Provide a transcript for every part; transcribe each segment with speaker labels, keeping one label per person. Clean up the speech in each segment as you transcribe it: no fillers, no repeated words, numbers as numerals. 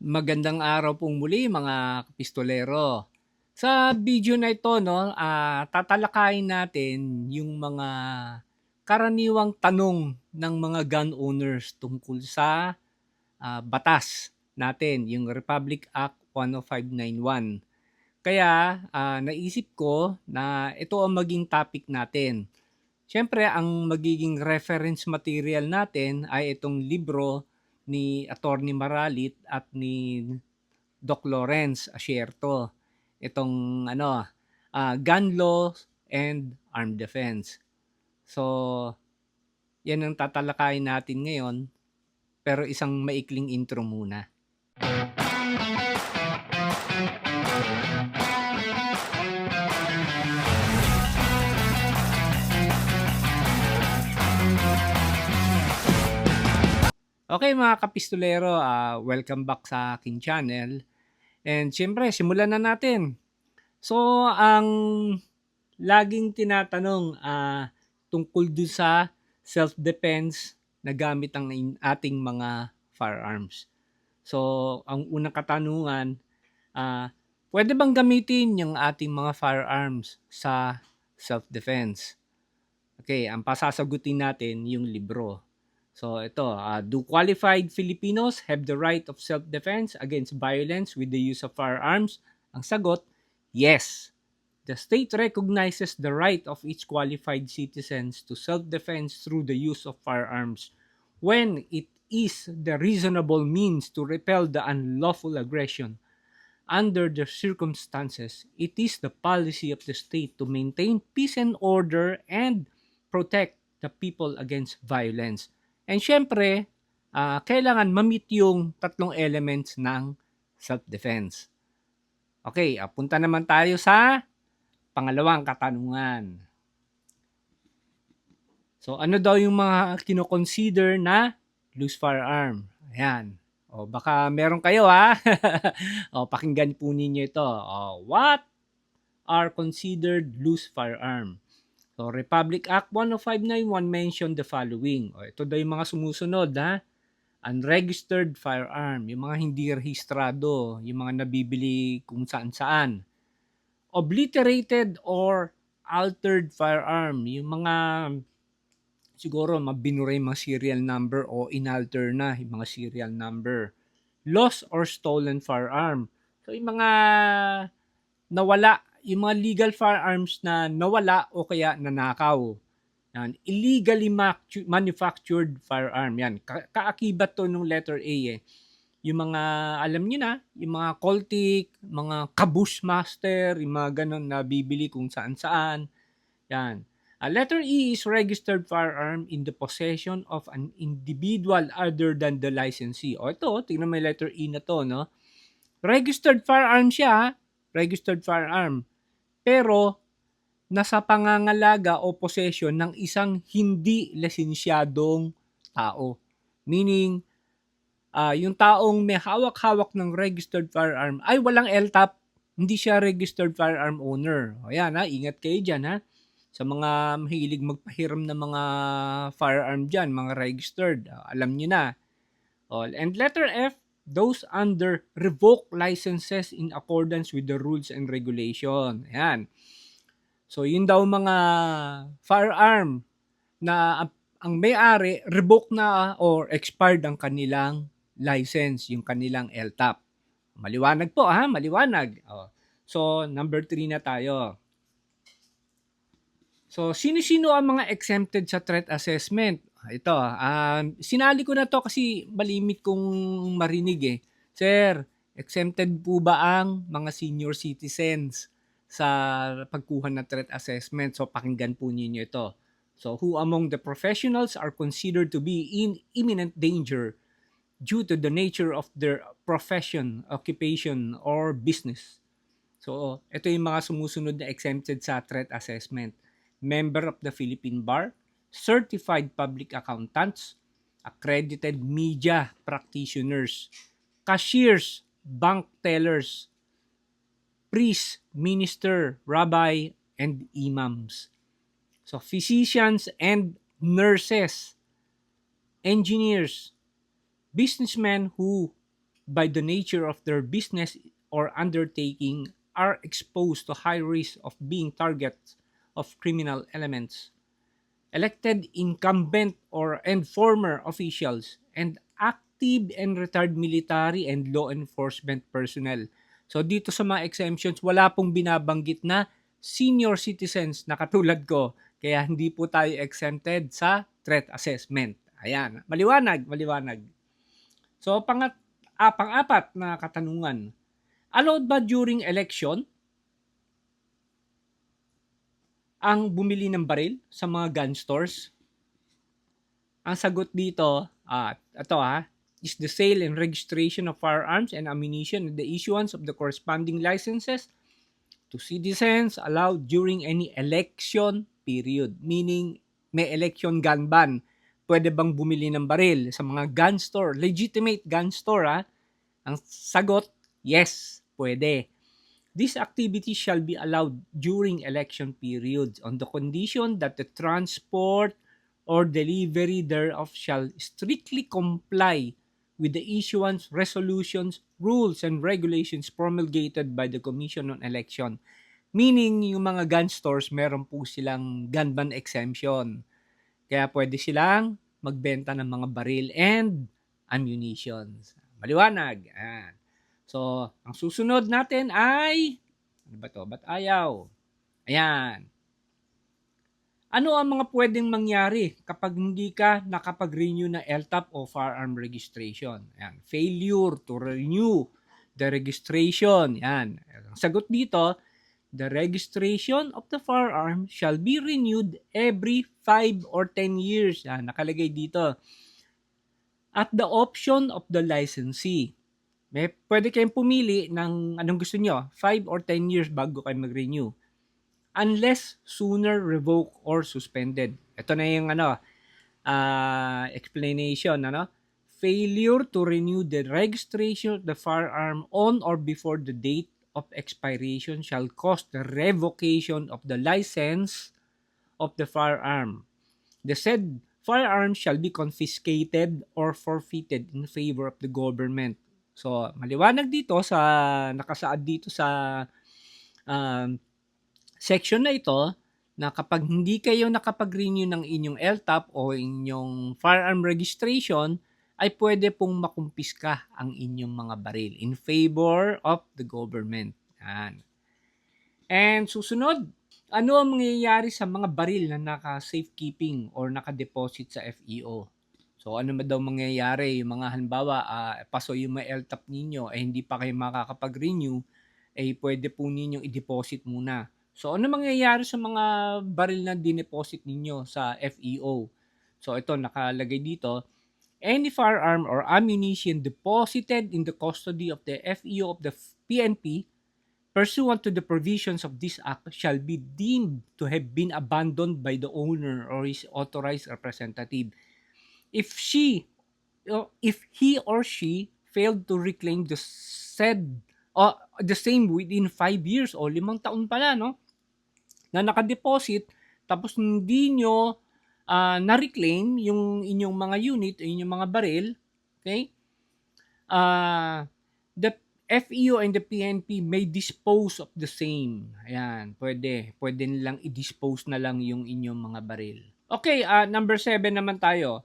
Speaker 1: Magandang araw pong muli mga kapistolero. Sa video na ito 'no, tatalakayin natin yung mga karaniwang tanong ng mga gun owners tungkol sa, batas natin, yung Republic Act 10591. Kaya, naisip ko na ito ang maging topic natin. Siyempre ang magiging reference material natin ay itong libro ni Attorney Maralit at ni Doc Lawrence Asierto. Itong Gun Law and Armed Defense. So, yan ang tatalakayin natin ngayon, pero isang maikling intro muna. Okay mga kapistolero, welcome back sa aking channel. And siyempre, simulan na natin. So, ang laging tinatanong tungkol doon sa self-defense na gamit ang ating mga firearms. So, ang unang katanungan, pwede bang gamitin yung ating mga firearms sa self-defense? Okay, ang pasasagutin natin yung libro. So ito, do qualified Filipinos have the right of self-defense against violence with the use of firearms? Ang sagot, yes. The state recognizes the right of each qualified citizens to self-defense through the use of firearms when it is the reasonable means to repel the unlawful aggression. Under the circumstances, it is the policy of the state to maintain peace and order and protect the people against violence. And syempre, kailangan ma-meet yung tatlong elements ng self-defense. Okay, punta naman tayo sa pangalawang katanungan. So, ano daw yung mga kino-consider na loose firearm? Ayan. O, baka meron kayo o, pakinggan po ninyo ito. O, what are considered loose firearm? So, Republic Act 10591 mentioned the following. O, ito daw yung mga sumusunod unregistered firearm, yung mga hindi rehistrado, yung mga nabibili kung saan-saan. Obliterated or altered firearm, yung mga siguro mabinura yung mga serial number o inalter na yung mga serial number. Lost or stolen firearm. So, yung mga nawala, yung mga legal firearms na nawala o kaya nanakaw. Yan. Illegally manufactured firearm. Yan. Kaakibat to nung letter A Yung mga, alam niyo na, yung mga Coltic, mga Kabushmaster, yung mga ganun na bibili kung saan-saan. Yan. Letter E is registered firearm in the possession of an individual other than the licensee. O ito, tingnan mo yung letter E na to, no? Registered firearm siya, registered firearm. Pero, nasa pangangalaga o possession ng isang hindi lisensyadong tao. Meaning, yung taong may hawak-hawak ng registered firearm ay walang LTAP, hindi siya registered firearm owner. O yan ingat kayo dyan Sa mga mahilig magpahiram ng mga firearm dyan, mga registered, alam nyo na. And letter F, those under revoked licenses in accordance with the rules and regulation. Ayan. So, yun daw mga firearm na ang may-ari, revoke na or expired ang kanilang license, yung kanilang LTAP. Maliwanag po maliwanag. So, number 3 na tayo. So, sino-sino ang mga exempted sa threat assessment? Ito, sinali ko na to kasi malimit kong marinig Sir, exempted po ba ang mga senior citizens sa pagkuha ng threat assessment? So, pakinggan po ninyo ito. So, who among the professionals are considered to be in imminent danger due to the nature of their profession, occupation, or business? So, ito yung mga sumusunod na exempted sa threat assessment. Member of the Philippine Bar, certified public accountants, accredited media practitioners, cashiers, bank tellers, priest, minister, rabbi, and imams. So, physicians and nurses, engineers, businessmen who by the nature of their business or undertaking, are exposed to high risk of being targets of criminal elements. Elected incumbent or and former officials, and active and retired military and law enforcement personnel. So dito sa mga exemptions, wala pong binabanggit na senior citizens na katulad ko. Kaya hindi po tayo exempted sa threat assessment. Ayan, maliwanag, maliwanag. So pang-apat na katanungan. Allowed ba during election ang bumili ng baril sa mga gun stores? Ang sagot dito, is the sale and registration of firearms and ammunition and the issuance of the corresponding licenses to citizens allowed during any election period. Meaning, may election gun ban. Pwede bang bumili ng baril sa mga gun store? Legitimate gun store, ha? Ang sagot, yes, pwede. This activity shall be allowed during election periods on the condition that the transport or delivery thereof shall strictly comply with the issuance, resolutions, rules, and regulations promulgated by the Commission on Election. Meaning, yung mga gun stores, meron po silang gun ban exemption. Kaya pwede silang magbenta ng mga baril and ammunitions. Maliwanag. Ayan. So, ang susunod natin ay, ano ba to? Ba't ayaw? Ayan. Ano ang mga pwedeng mangyari kapag hindi ka nakapag-renew na LTAP o firearm registration? Ayan. Failure to renew the registration. Ayan. Ang sagot dito, the registration of the firearm shall be renewed every 5 or 10 years. Ayan, nakalagay dito. At the option of the licensee. Pwede kayong pumili ng anong gusto nyo, 5 or 10 years bago kayo mag-renew. Unless sooner revoked or suspended. Ito na yung explanation. Failure to renew the registration of the firearm on or before the date of expiration shall cause the revocation of the license of the firearm. The said firearm shall be confiscated or forfeited in favor of the government. So, maliwanag dito nakasaad dito sa section na ito na kapag hindi kayo nakapag-renew ng inyong LTAP o inyong firearm registration, ay pwede pong makumpiska ang inyong mga baril in favor of the government. Yan. And susunod, ano ang mangyayari sa mga baril na naka-safekeeping or naka-deposit sa FEO? So ano ba daw mangyayari? Yung mga halimbawa, paso yung mga LTAP ninyo ay hindi pa kayo makakapag-renew, ay pwede po ninyong i-deposit muna. So ano mangyayari sa mga baril na dineposit ninyo sa FEO? So ito nakalagay dito, any firearm or ammunition deposited in the custody of the FEO of the PNP pursuant to the provisions of this act shall be deemed to have been abandoned by the owner or his authorized representative. If he or she failed to reclaim the same within 5 years o 5 taon pala, no? Na nakadeposit, tapos hindi nyo na-reclaim yung inyong mga unit, inyong mga baril, okay? The FEO and the PNP may dispose of the same. Ayan, pwede nilang i-dispose na lang yung inyong mga baril. Okay, number 7 naman tayo.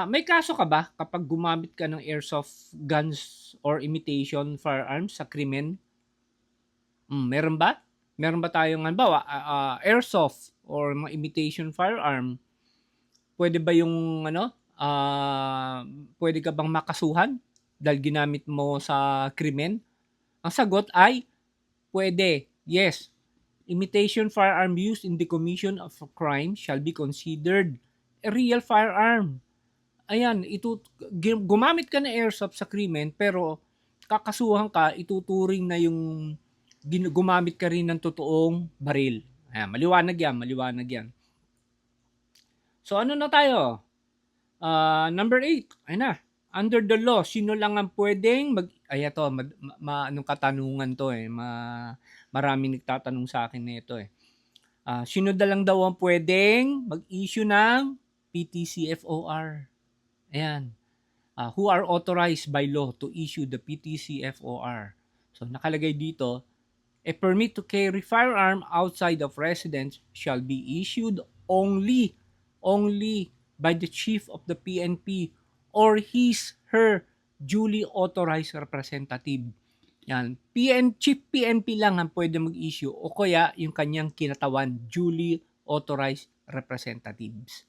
Speaker 1: May kaso ka ba kapag gumamit ka ng airsoft guns or imitation firearms sa krimen? Meron ba? Meron ba tayong halimbawa, airsoft or mga imitation firearm? Pwede ba yung pwede ka bang makasuhan dahil ginamit mo sa krimen? Ang sagot ay pwede. Yes. Imitation firearm used in the commission of a crime shall be considered a real firearm. Ayan, gumamit ka na airsoft sa krimen pero kakasuhan ka, ituturing na yung gumamit ka rin ng totoong baril. Ayan, maliwanag yan. So ano na tayo? Number 8, ayun na. Under the law, sino lang ang pwedeng anong katanungan to maraming nagtatanong sa akin nito sino lang daw ang pwedeng mag-issue ng PTCFOR? Ayan. who are authorized by law to issue the PTC-FOR. So nakalagay dito, a permit to carry firearm outside of residence shall be issued only by the chief of the PNP or her duly authorized representative. Yan. Chief PNP lang ang pwede mag-issue o kaya yung kanyang kinatawan, duly authorized representatives.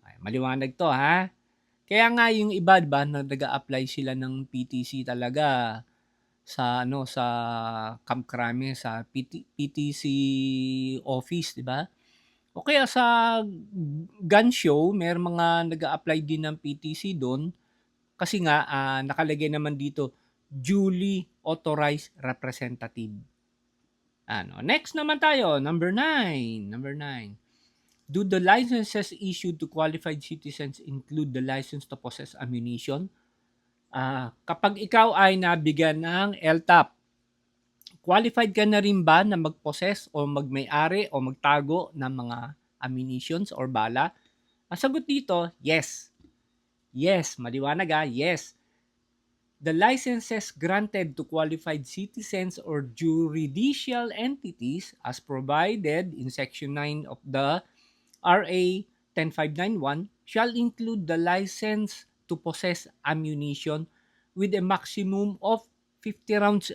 Speaker 1: Ay, maliwanag to ha. Kaya nga yung iba ba na nag-a-apply sila ng PTC talaga sa Camp Crame, sa PTC office, 'di ba? O kaya sa gun show, may mga nag-a-apply din ng PTC doon kasi nga nakalagay naman dito duly authorized representative. Next naman tayo, number 9. Do the licenses issued to qualified citizens include the license to possess ammunition? Kapag ikaw ay nabigyan ng LTAP, qualified ka na rin ba na mag-possess o magmay-ari o magtago ng mga ammunitions or bala? Ang sagot dito, yes. Yes, maliwanag yes. The licenses granted to qualified citizens or judicial entities as provided in Section 9 of the RA 10591 shall include the license to possess ammunition with a maximum of 50 rounds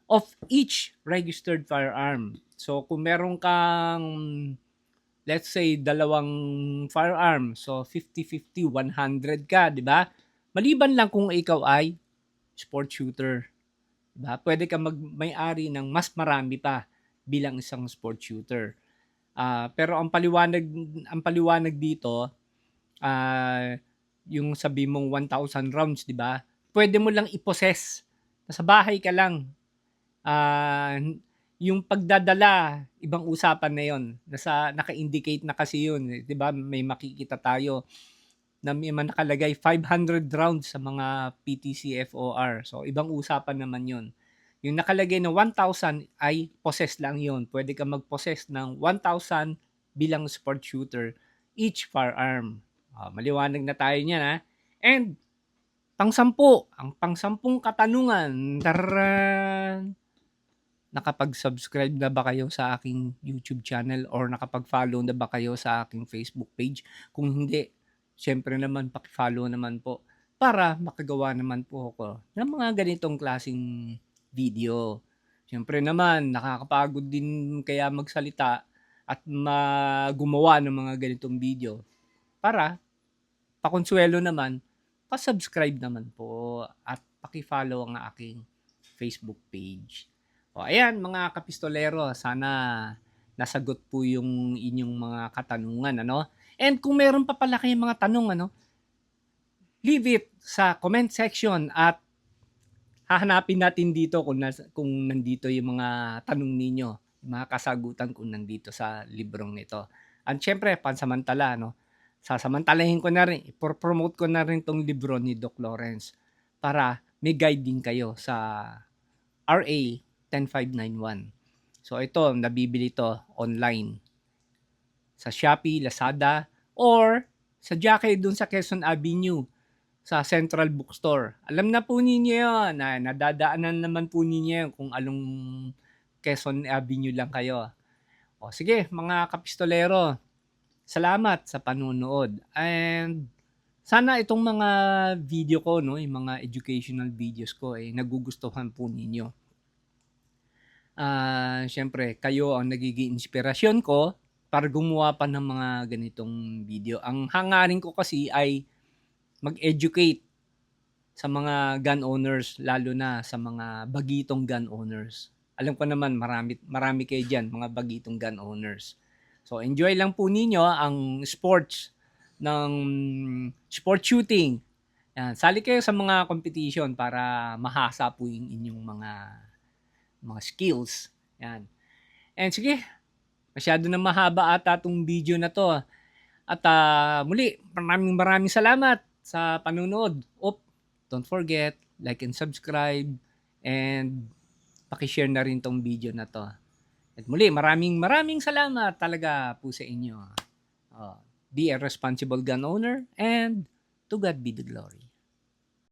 Speaker 1: of each registered firearm. So kung meron kang, let's say, dalawang firearm, so 50-50, 100 ka, di ba? Maliban lang kung ikaw ay sport shooter. Diba? Pwede ka may-ari ng mas marami pa bilang isang sport shooter. Pero ang paliwanag dito, yung sabi mong 1,000 rounds, di ba? Pwede mo lang i-possess. Nasa bahay ka lang. Yung pagdadala, ibang usapan na yon. Naka-indicate na kasi yun. Di ba? May makikita tayo na may nakalagay 500 rounds sa mga PTC-FOR. So, ibang usapan naman yun. Yung nakalagay na 1,000 ay possess lang yun. Pwede ka mag-possess ng 1,000 bilang sport shooter each firearm. Maliwanag na tayo niyan ha. And ang pang-sampung katanungan. Taran! Nakapag-subscribe na ba kayo sa aking YouTube channel or nakapag-follow na ba kayo sa aking Facebook page? Kung hindi, syempre naman paki-follow naman po para makagawa naman po ako ng mga ganitong klaseng video. Syempre naman nakakapagod din kaya magsalita at gumawa ng mga ganitong video para pakonsuelo naman, pa-subscribe naman po at paki-follow ang aking Facebook page. Ayan mga kapistolero, sana nasagot po yung inyong mga katanungan, ano? And kung meron pa pala kayong mga tanong, leave it sa comment section at hahanapin natin dito kung nandito yung mga tanong ninyo, mga kasagutan kung nandito sa librong nito. At syempre, pansamantala, sasamantalahin ko na rin, ipropromote ko na rin tong libro ni Doc Lawrence para may guide din kayo sa RA 10591. So ito, nabibili to online sa Shopee, Lazada, or sa Jackay dun sa Quezon Avenue sa Central Bookstore. Alam na po ninyo yun, nadadaanan naman po ninyo yun kung anong Quezon Avenue lang kayo. Sige, mga kapistolero, salamat sa panunood. And sana itong mga video ko, yung mga educational videos ko, nagugustuhan po ninyo. Siyempre, kayo ang nagiging inspirasyon ko para gumawa pa ng mga ganitong video. Ang hangarin ko kasi ay mag-educate sa mga gun owners, lalo na sa mga bagitong gun owners. Alam ko naman marami kayo dyan, mga bagitong gun owners. So enjoy lang po ninyo ang sports ng sport shooting. Yan, sali kayo sa mga competition para mahasa po yung inyong mga skills. Yan. And sige, masyado na mahaba ata itong video na to. At muli, maraming salamat sa panunood. Don't forget, like and subscribe, and pakishare na rin tong video na to. At muli, maraming salamat talaga po sa inyo. Be a responsible gun owner, and to God be the glory.